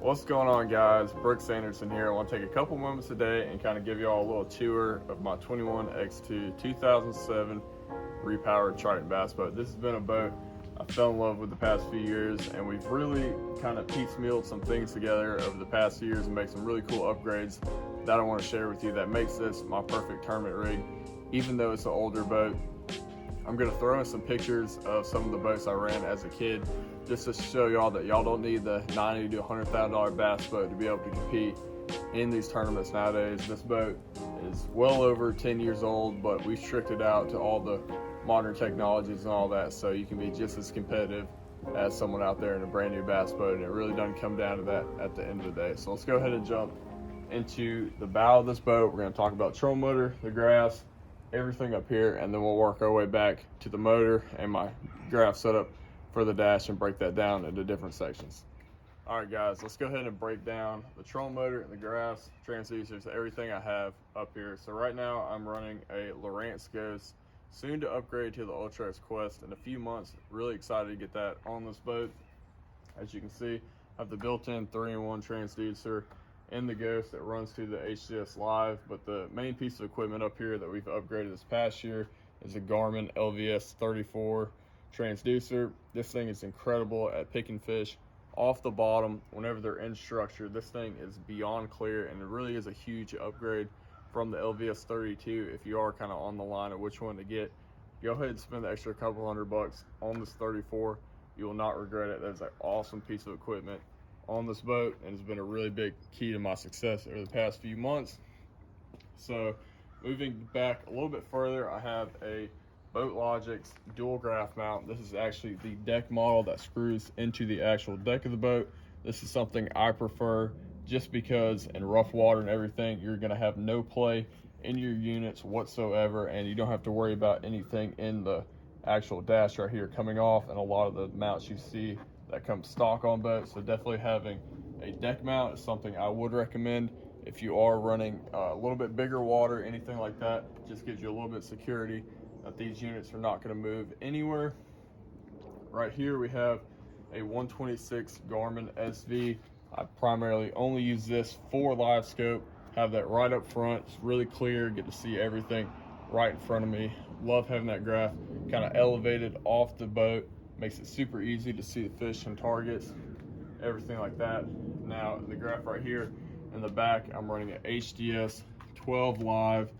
What's going on, guys? Brooks Anderson here. I want to take a couple moments today and kind of give you all a little tour of my 21 X2 2007 Repowered Triton Bass Boat. This has been a boat I fell in love with the past few years, and we've really kind of piecemealed some things together over the past years and made some really cool upgrades that I want to share with you that makes this my perfect tournament rig, even though it's an older boat. I'm going to throw in some pictures of some of the boats I ran as a kid, just to show y'all that y'all don't need the $90,000 to $100,000 bass boat to be able to compete in these tournaments nowadays. This boat is well over 10 years old, but we've tricked it out to all the modern technologies and all that, so you can be just as competitive as someone out there in a brand new bass boat, and it really doesn't come down to that at the end of the day. So let's go ahead and jump into the bow of this boat. We're going to talk about trolling motor, the graphs, everything up here, and then we'll work our way back to the motor and my graph setup for the dash and break that down into different sections. All right, guys, let's go ahead and break down the trolling motor and the graphs, transducers, everything I have up here. So right now I'm running a Lowrance Ghost, soon to upgrade to the Ultrex Quest in a few months. Really excited to get that on this boat. As you can see, I have the built-in 3-in-1 transducer in the Ghost that runs to the HCS Live, but the main piece of equipment up here that we've upgraded this past year is a Garmin LVS 34 transducer. This thing is incredible at picking fish off the bottom whenever they're in structure. This thing is beyond clear, and it really is a huge upgrade from the LVS 32. If you are kind of on the line of which one to get, go ahead and spend the extra couple $100 on this 34. You will not regret it. That's an awesome piece of equipment on this boat, and it's been a really big key to my success over the past few months. So moving back a little bit further, I have a BoatLogix dual graph mount. This is actually the deck model that screws into the actual deck of the boat. This is something I prefer just because in rough water and everything, you're going to have no play in your units whatsoever, and you don't have to worry about anything in the actual dash right here coming off, and a lot of the mounts you see that come stock on boats. So definitely having a deck mount is something I would recommend if you are running a little bit bigger water, anything like that. It just gives you a little bit of security that these units are not going to move anywhere. Right here we have a 126 Garmin SV. I primarily only use this for live scope. Have that right up front. It's really clear, get to see everything right in front of me. Love having that graph kind of elevated off the boat. Makes it super easy to see the fish and targets, everything like that. Now the graph right here in the back, I'm running an HDS 12 Live.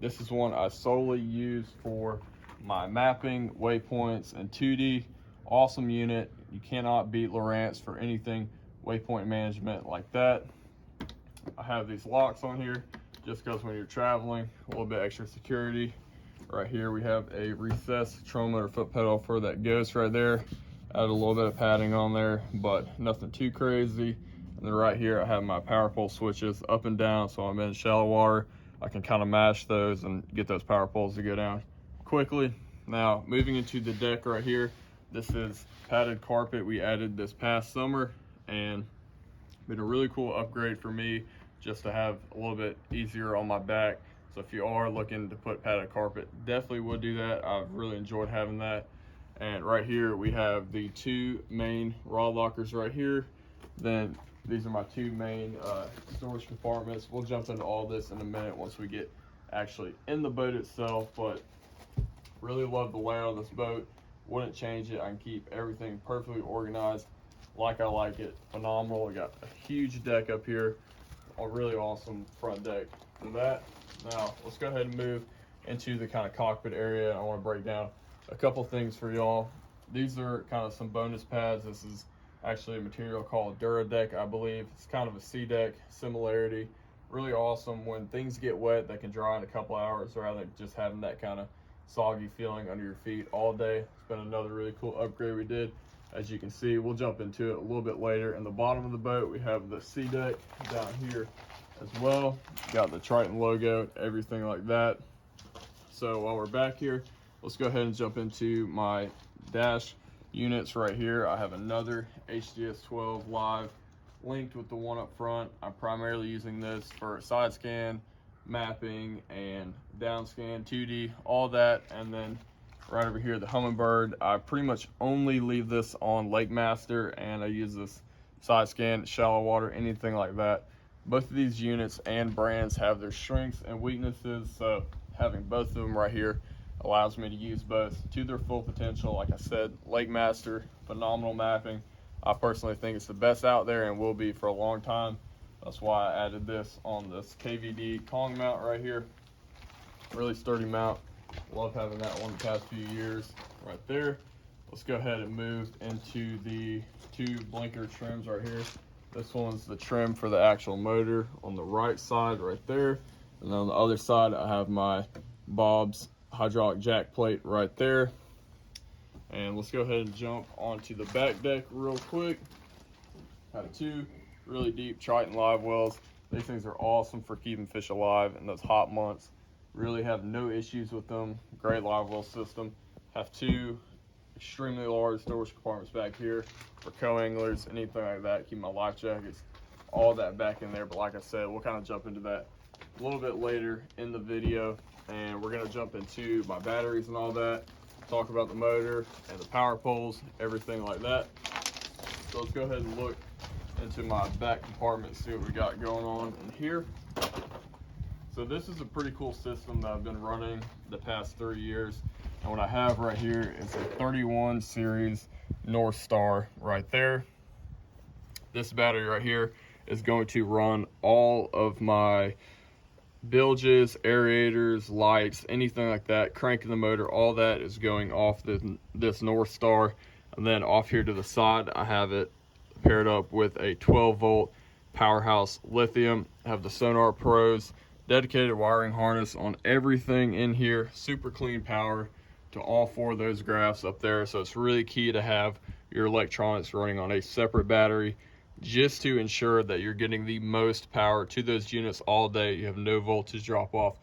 This is one I solely use for my mapping, waypoints, and 2D. Awesome unit. You cannot beat Lowrance for anything waypoint management like that. I have these locks on here just because when you're traveling, a little bit extra security. Right here we have a recessed trolling motor foot pedal for that Ghost right there. Add a little bit of padding on there, but nothing too crazy. And then right here I have my power pole switches up and down, so I'm in shallow water, I can kind of mash those and get those power poles to go down quickly. Now moving into the deck right here, this is padded carpet we added this past summer, and been a really cool upgrade for me just to have a little bit easier on my back. So if you are looking to put padded carpet, definitely would do that. I've really enjoyed having that. And right here we have the two main rod lockers right here. Then these are my two main storage compartments. We'll jump into all this in a minute once we get actually in the boat itself, but really love the layout of this boat. Wouldn't change it. I can keep everything perfectly organized like I like it. Phenomenal. We got a huge deck up here, a really awesome front deck for that. Now let's go ahead and move into the kind of cockpit area. I want to break down a couple things for y'all. These are kind of some bonus pads. This is actually a material called Duradeck, I believe. It's kind of a C-deck similarity. Really awesome. When things get wet, they can dry in a couple hours rather than just having that kind of soggy feeling under your feet all day. It's been another really cool upgrade we did. As you can see, we'll jump into it a little bit later. In the bottom of the boat, we have the C-deck down here as well. Got the Triton logo, everything like that. So while we're back here, let's go ahead and jump into my dash units right here. I have another HDS 12 Live linked with the one up front. I'm primarily using this for side scan, mapping, and down scan, 2D, all that. And then right over here, the Humminbird, I pretty much only leave this on Lake Master, and I use this side scan, shallow water, anything like that. Both of these units and brands have their strengths and weaknesses, so having both of them right here allows me to use both to their full potential. Like I said, Lake Master, phenomenal mapping. I personally think it's the best out there and will be for a long time. That's why I added this on this KVD Kong mount right here. Really sturdy mount. Love having that one the past few years right there. Let's go ahead and move into the two blinker trims right here. This one's the trim for the actual motor on the right side right there. And then on the other side, I have my Bob's hydraulic jack plate right there. And let's go ahead and jump onto the back deck real quick. Have two really deep Triton live wells. These things are awesome for keeping fish alive in those hot months. Really have no issues with them. Great live well system. Have two extremely large storage compartments back here for co-anglers, anything like that. Keep my life jackets, all that back in there. But like I said, we'll kind of jump into that a little bit later in the video. And we're gonna jump into my batteries and all that, talk about the motor and the power poles, everything like that. So let's go ahead and look into my back compartment, see what we got going on in here. So this is a pretty cool system that I've been running the past 3 years. And what I have right here is a 31 series North Star right there. This battery right here is going to run all of my bilges, aerators, lights, anything like that, cranking the motor, all that is going off this North Star. And then off here to the side, I have it paired up with a 12-volt Powerhouse lithium. I have the Sonar Pros, dedicated wiring harness on everything in here, super clean power to all four of those graphs up there. So it's really key to have your electronics running on a separate battery just to ensure that you're getting the most power to those units all day. You have no voltage drop off,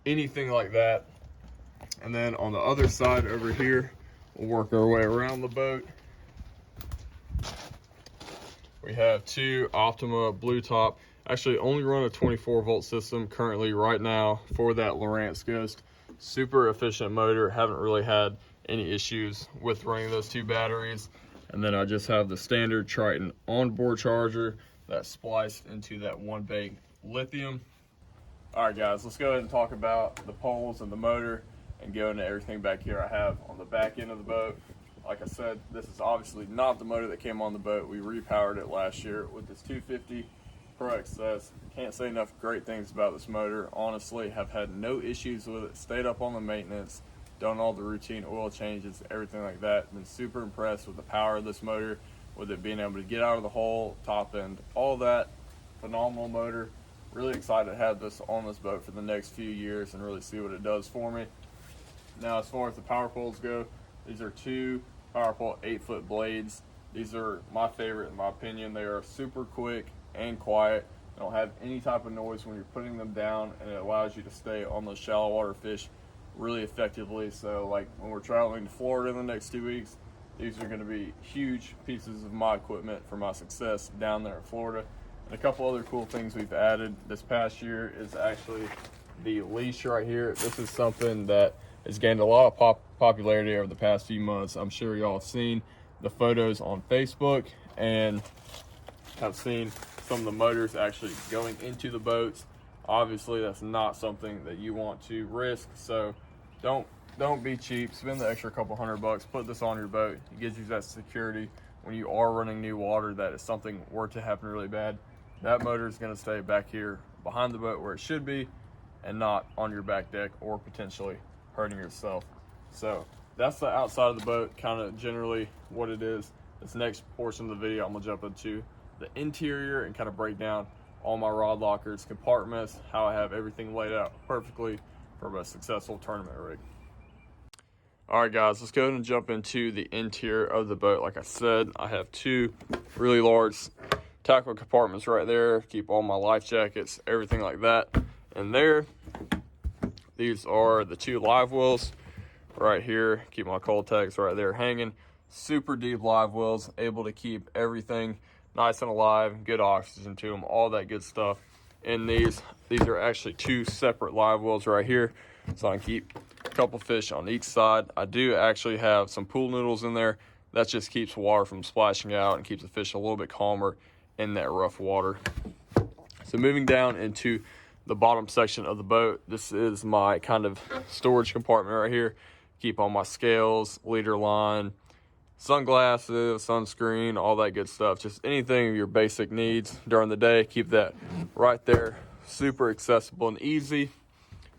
anything like that. And then on the other side over here, we'll work our way around the boat. We have two Optima Blue Top. Actually only run a 24-volt system currently right now for that Lowrance Ghost. Super efficient motor, haven't really had any issues with running those two batteries. And then I just have the standard Triton onboard charger that's spliced into that 1-bank lithium. All right guys, let's go ahead and talk about the poles and the motor and go into everything back here I have on the back end of the boat. Like I said, this is obviously not the motor that came on the boat. We repowered it last year with this 250 Pro XS. Can't say enough great things about this motor. Honestly, have had no issues with it. Stayed up on the maintenance, done all the routine oil changes, everything like that. Been super impressed with the power of this motor, with it being able to get out of the hole, top end, all that. Phenomenal motor. Really excited to have this on this boat for the next few years and really see what it does for me. Now, as far as the power poles go, these are two power pole 8-foot blades. These are my favorite in my opinion. They are super quick and quiet. They don't have any type of noise when you're putting them down, and it allows you to stay on those shallow water fish really effectively. So like when we're traveling to Florida in the next 2 weeks, these are going to be huge pieces of my equipment for my success down there in Florida. And a couple other cool things we've added this past year is actually the leash right here. This is something that has gained a lot of popularity over the past few months. I'm sure y'all have seen the photos on Facebook and have seen some of the motors actually going into the boats. Obviously, that's not something that you want to risk, so don't be cheap. Spend the extra couple $100, put this on your boat. It gives you that security when you are running new water that if something were to happen really bad, that motor is going to stay back here behind the boat where it should be and not on your back deck or potentially hurting yourself. So that's the outside of the boat, kind of generally what it is. This next portion of the video, I'm gonna jump into the interior and kind of break down all my rod lockers, compartments, how I have everything laid out perfectly for a successful tournament rig. All right guys, let's go ahead and jump into the interior of the boat. Like I said, I have two really large tackle compartments right there, keep all my life jackets, everything like that in there. These are the two live wells right here, keep my cold tags right there hanging. Super deep live wells, able to keep everything nice and alive, good oxygen to them, all that good stuff in these. These are actually two separate live wells right here, so I can keep a couple fish on each side. I do actually have some pool noodles in there. That just keeps water from splashing out and keeps the fish a little bit calmer in that rough water. So moving down into the bottom section of the boat, this is my kind of storage compartment right here. Keep all my scales, leader line, sunglasses, sunscreen, all that good stuff. Just anything of your basic needs during the day, keep that right there. Super accessible and easy.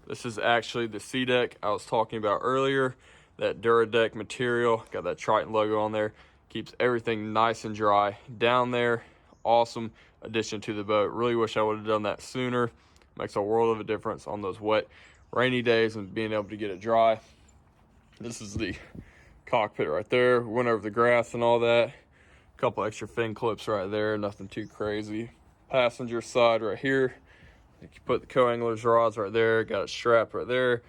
This is actually the sea deck I was talking about earlier. That Duradeck material, got that Triton logo on there. Keeps everything nice and dry down there. Awesome addition to the boat. Really wish I would have done that sooner. Makes a world of a difference on those wet, rainy days and being able to get it dry. This is the cockpit right there. Went over the grass and all that. A couple extra fin clips right there, nothing too crazy. Passenger side right here. You put the co-angler's rods right there, got it strapped right there.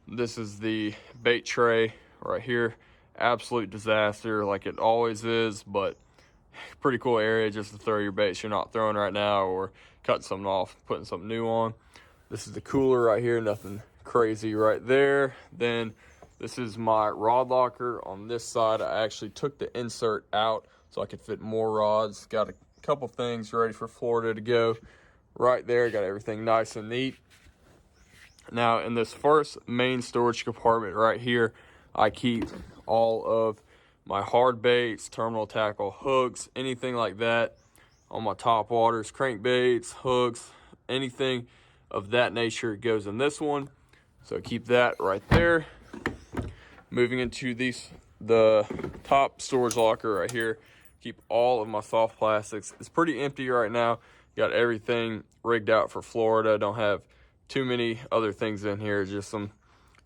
This is the bait tray right here. Absolute disaster like it always is, but pretty cool area just to throw your baits you're not throwing right now, or cutting something off, putting something new on. This is the cooler right here, nothing crazy right there. Then this is my rod locker on this side. I actually took the insert out so I could fit more rods. Got a couple things ready for Florida to go right there. Got everything nice and neat. Now in this first main storage compartment right here, I keep all of my hard baits, terminal tackle, hooks, anything like that on my top waters, crankbaits, hooks, anything of that nature goes in this one. So keep that right there. Moving into the top storage locker right here, keep all of my soft plastics. It's pretty empty right now. Got everything rigged out for Florida. Don't have too many other things in here, just some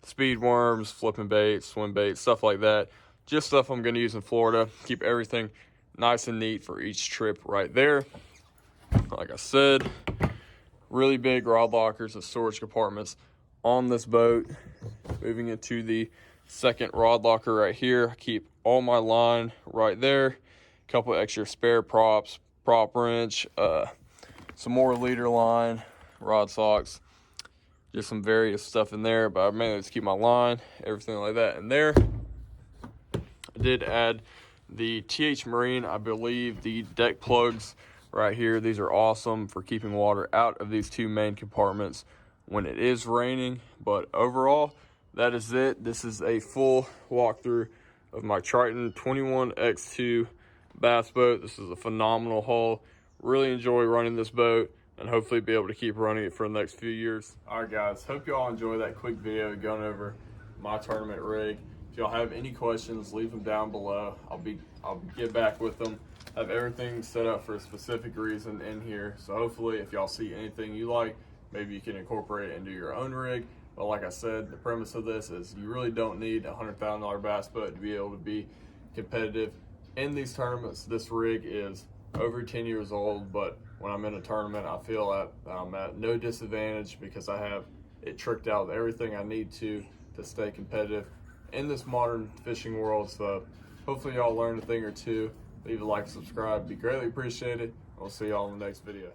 speed worms, flipping baits, swim baits, stuff like that. Just stuff I'm gonna use in Florida. Keep everything nice and neat for each trip right there. Like I said, really big rod lockers and storage compartments on this boat. Moving into the second rod locker right here, keep all my line right there. A couple extra spare props, prop wrench, some more leader line, rod socks, just some various stuff in there, but I mainly just keep my line, everything like that in there. I did add the TH Marine, I believe, the deck plugs right here. These are awesome for keeping water out of these two main compartments when it is raining. But overall, that is it. This is a full walkthrough of my Triton 21 X2 bass boat. This is a phenomenal hull. Really enjoy running this boat and hopefully be able to keep running it for the next few years. All right, guys, hope you all enjoy that quick video going over my tournament rig. If y'all have any questions, leave them down below. I'll get back with them. Have everything set up for a specific reason in here. So hopefully if y'all see anything you like, maybe you can incorporate it into your own rig. But like I said, the premise of this is you really don't need a $100,000 bass boat to be able to be competitive in these tournaments. This rig is over 10 years old, but when I'm in a tournament, I feel that I'm at no disadvantage because I have it tricked out with everything I need to stay competitive in this modern fishing world. So hopefully y'all learned a thing or two. Leave a like, subscribe, be greatly appreciated. We'll see y'all in the next video.